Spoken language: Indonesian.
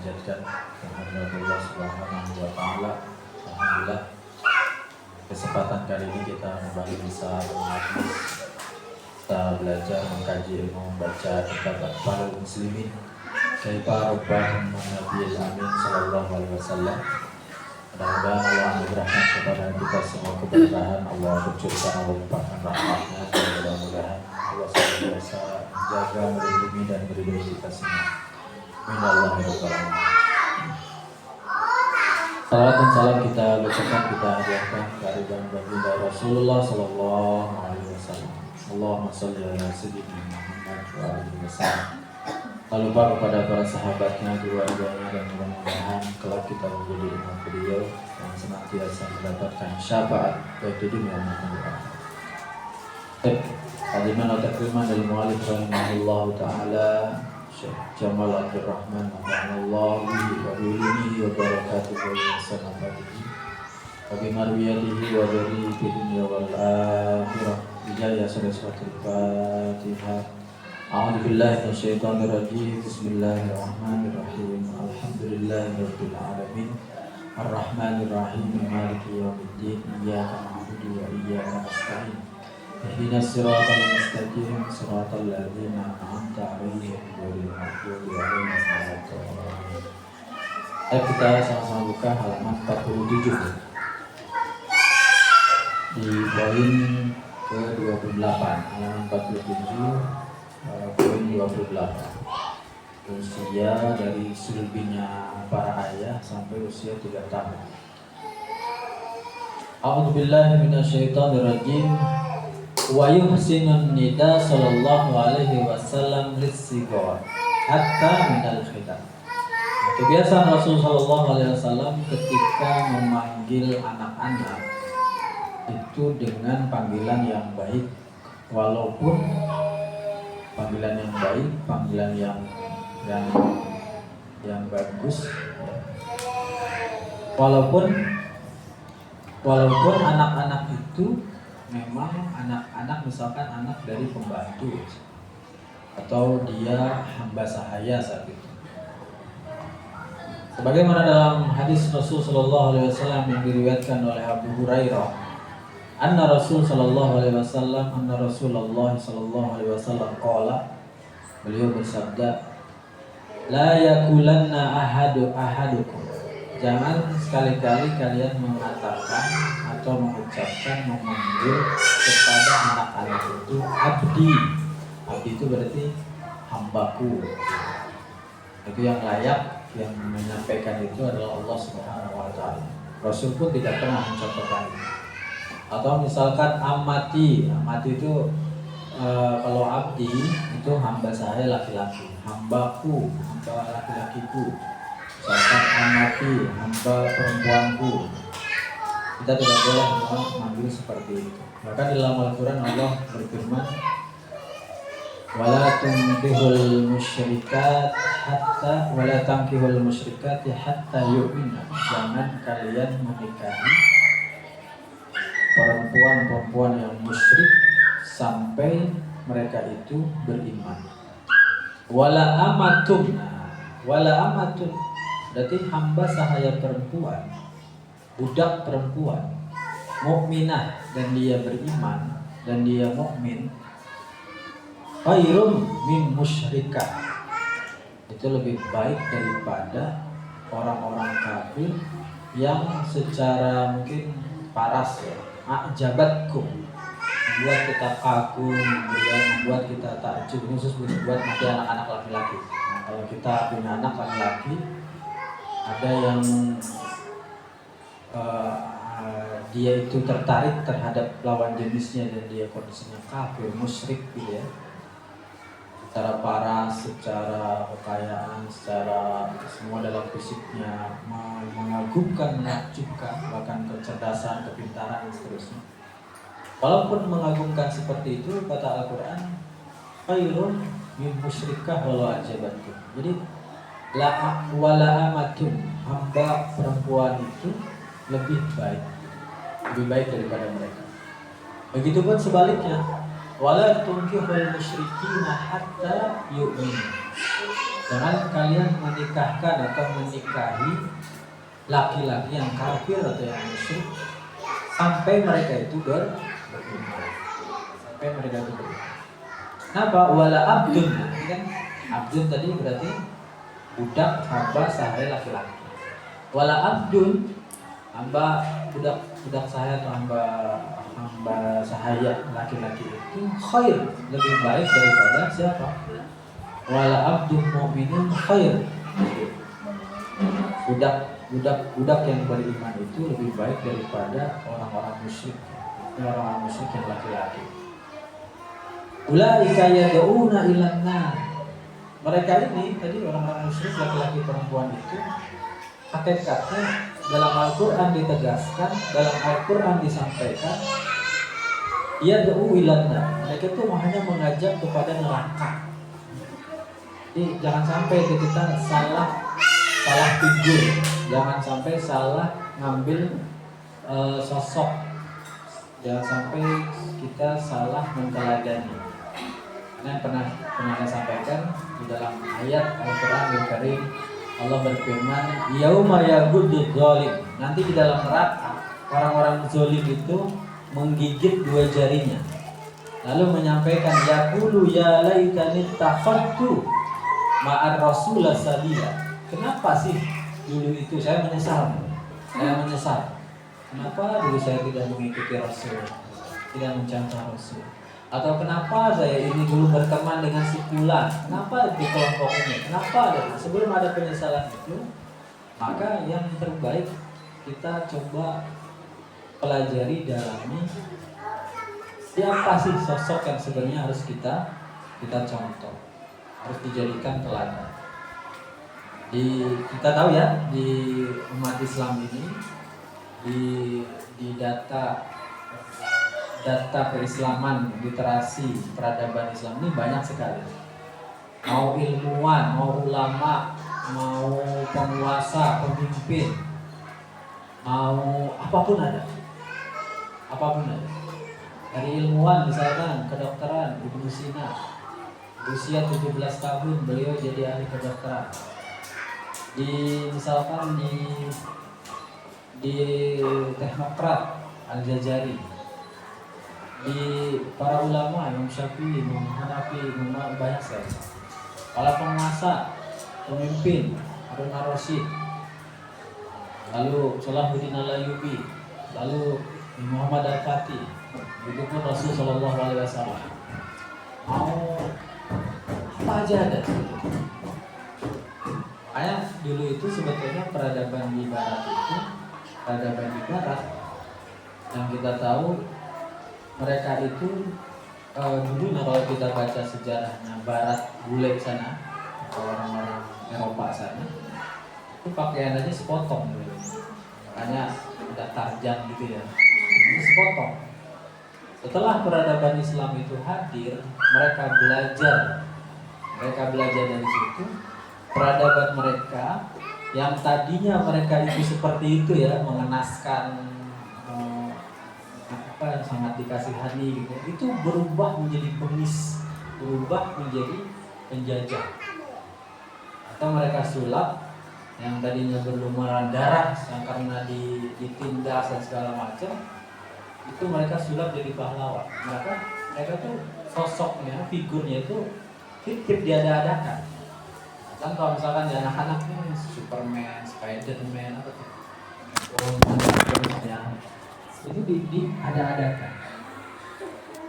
panjatkan kehadirat Allah Subhanahu wa taala. Alhamdulillah, kesempatan kali ini kita kembali bisa bermajlis, kita belajar mengkaji ilmu membaca kitab Atfalul Muslimin Kaifa Rabbahum Nabiyil Amin sallallahu alaihi wasallam. Mudah-mudahan Allah anugerahkan kepada kita semua keberkahan, Allah kucurkan, Allah limpahkan rahmatnya, dan mudah-mudahan Allah senantiasa menjaga, melindungi dan melindungi kita semua. Amin Allah ya Rabbal alamin. Salawat dan salam kita ucapkan, kita hadiahkan kehadiran baginda Rasulullah sallallahu alaihi wasallam. Allahumma shalli ala sayyidina Muhammad wa alihi wasallam. Tak lupa kepada para sahabatnya, keluarganya, dan mudah-mudahan kelak kita menjadi umat beliau yang senantiasa mendapatkan syafaat baik di dunia maupun di akhirat. Hadirin takriman dari mu'alif rahimahullah ta'ala Syekh Jamal Abdul Rahman Allahu wa bi'ilmihi wa barakatuhu wa sanabatihi wa bimarwiyatihi wa dari di dunia wal akhirah bijaya suratul Fatihah. A'udzu billahi minasyaitonir rajim. Bismillahirrahmanirrahim. Alhamdulillahirabbil alamin. Arrahmanir rahim. Maliki yaumiddin. Iyyaka na'budu wa iyyaka nasta'in. Ihdinas siratal mustaqim. Siratal ladzina an'amta 'alaihim ghairil maghdubi 'alaihim waladdallin. Kita sama-sama buka halaman 47 di poin ke-28. Halaman 47 poin 28. Usia dari sulbinya para ayah sampai usia 3 tahun. A'udzu billahi minasyaitonir rajim. Wa yuhsinun nida sallallahu alaihi wasallam lis-sighar hatta minal khitab. Kebiasaan Rasul sallallahu alaihi wasallam ketika memanggil anak-anak itu dengan panggilan yang baik, walaupun panggilan yang baik, panggilan yang bagus, walaupun anak-anak itu memang anak-anak, misalkan anak dari pembantu atau dia hamba sahaya saat itu. Sebagaimana dalam hadis Rasul sallallahu alaihi wasallam yang diriwayatkan oleh Abu Hurairah, Anna Rasulullah sallallahu alaihi wasallam qala, beliau bersabda, la yakulanna ahadukum, jangan sekali-kali kalian mengatakan atau mengucapkan, memanggil kepada anak-anak itu abdi. Abdi itu berarti hambaku. Itu yang layak, yang menyampaikan itu adalah Allah Subhanahu wa taala. Rasul pun tidak pernah mencontohkan itu. Atau misalkan amati itu kalau abdi itu hamba saya laki-laki, hambaku, hamba laki-lakiku. Misalkan amati, hamba perempuanku. Kita tidak boleh memanggil seperti itu. Maka di dalam Al-Quran Allah berfirman, wala tankihul musyrikati hatta yu'minna. Jangan kalian menikahi perempuan-perempuan yang musyrik sampai mereka itu beriman. Wala amatun berarti hamba sahaya perempuan, budak perempuan, mukminah, dan dia beriman dan dia mukmin, khairum min musyrikah, itu lebih baik daripada orang-orang kafir yang secara mungkin paras ya, ajabatkum, membuat kita kagum, membuat kita takjub, khusus buat nanti anak-anak laki-laki. Nah, kalau kita punya anak laki-laki, ada yang dia itu tertarik terhadap lawan jenisnya dan dia kondisinya kafir, musyrik gitu ya, secara paras, secara kekayaan, secara semua dalam fisiknya mengagumkan, menakjubkan, bahkan kecerdasan, kepintaran dan seterusnya. Walaupun mengagumkan seperti itu, kata Al-Quran, khairun min musyrikah walau ajabatkum. Jadi wala amatun, hamba perempuan itu lebih baik daripada mereka. Begitupun sebaliknya, wala tunkihul musyrikina hatta yu'min. Jangan kalian menikahkan atau menikahi laki-laki yang kafir atau yang musyrik sampai mereka itu beriman. Sampai mereka itu beriman. Kenapa? Wala abdun. Ini kan abdun tadi berarti budak hamba sahaya laki-laki. Wala abdun hamba budak sahaya atau hamba sahaya laki-laki itu khair, lebih baik daripada siapa? Wala abdun mu'minun khair. Budak yang beriman itu lebih baik daripada orang-orang musyrik yang laki-laki. Ulaika yad'una ilan nar. Mereka ini tadi orang-orang musyrik laki-laki perempuan itu hakikatnya dalam Al-Qur'an ditegaskan, dalam Al-Qur'an disampaikan yad'u ilan nar. Mereka itu hanya mengajak kepada neraka. Jadi jangan sampai kita salah figur, jangan sampai salah ngambil sosok, jangan sampai kita salah menteladani. Karena pernah saya sampaikan di dalam ayat Al-Quran yang Karim, Allah berfirman, yauma yaghuddu dzalim. Nanti di dalam neraka orang-orang zalim itu menggigit dua jarinya, lalu menyampaikan yaqulu ya laitani takhadtu ma'ar rasulullah sabila. Kenapa sih dulu itu saya menyesal. Kenapa dulu saya tidak mengikuti Rasul, tidak mencontoh Rasul? Atau kenapa saya ini dulu berteman dengan si fulan? Kenapa di kelompok ini? Kenapa? Sebelum ada penyesalan itu, maka yang terbaik kita coba pelajari, dalami siapa sih sosok yang sebenarnya harus kita contoh, harus dijadikan teladan. Kita tahu ya, di umat Islam ini di data keislaman, literasi peradaban Islam ini banyak sekali. Mau ilmuwan, mau ulama, mau penguasa, pemimpin, mau apapun ada. Dari ilmuwan misalkan kedokteran, Ibnu Sina, usia 17 tahun beliau jadi ahli kedokteran. Misalkan di teknokrat Al-Jazari, di para ulama Imam Syafi'i, Imam Hanafi, banyak sekali. Para penguasa, pemimpin Harun ar-Rasyid, lalu Salahuddin al-Ayyubi, lalu Muhammad al-Fatih, begitupun Rasul Shallallahu Alaihi Wasallam. Mau apa aja ada. Kayak dulu itu sebetulnya peradaban di barat yang kita tahu mereka itu dulunya kalau kita baca sejarahnya barat bule sana atau orang-orang Eropa sana itu pakaian aja sepotong dulu. Makanya udah tarjan gitu ya, itu sepotong. Setelah peradaban Islam itu hadir, mereka belajar dari situ. Peradaban mereka yang tadinya mereka itu seperti itu ya, mengenaskan, sangat dikasihani gitu, itu berubah menjadi bengis, berubah menjadi penjajah. Atau mereka sulap yang tadinya berlumuran darah yang karena ditindas dan segala macam, itu mereka sulap jadi pahlawan. Mereka tuh sosoknya, figurnya itu fiktif diada-adakan. Kan kalau misalkan di anak-anak ini Superman, Spiderman, apa tuh, itu diada-adakan.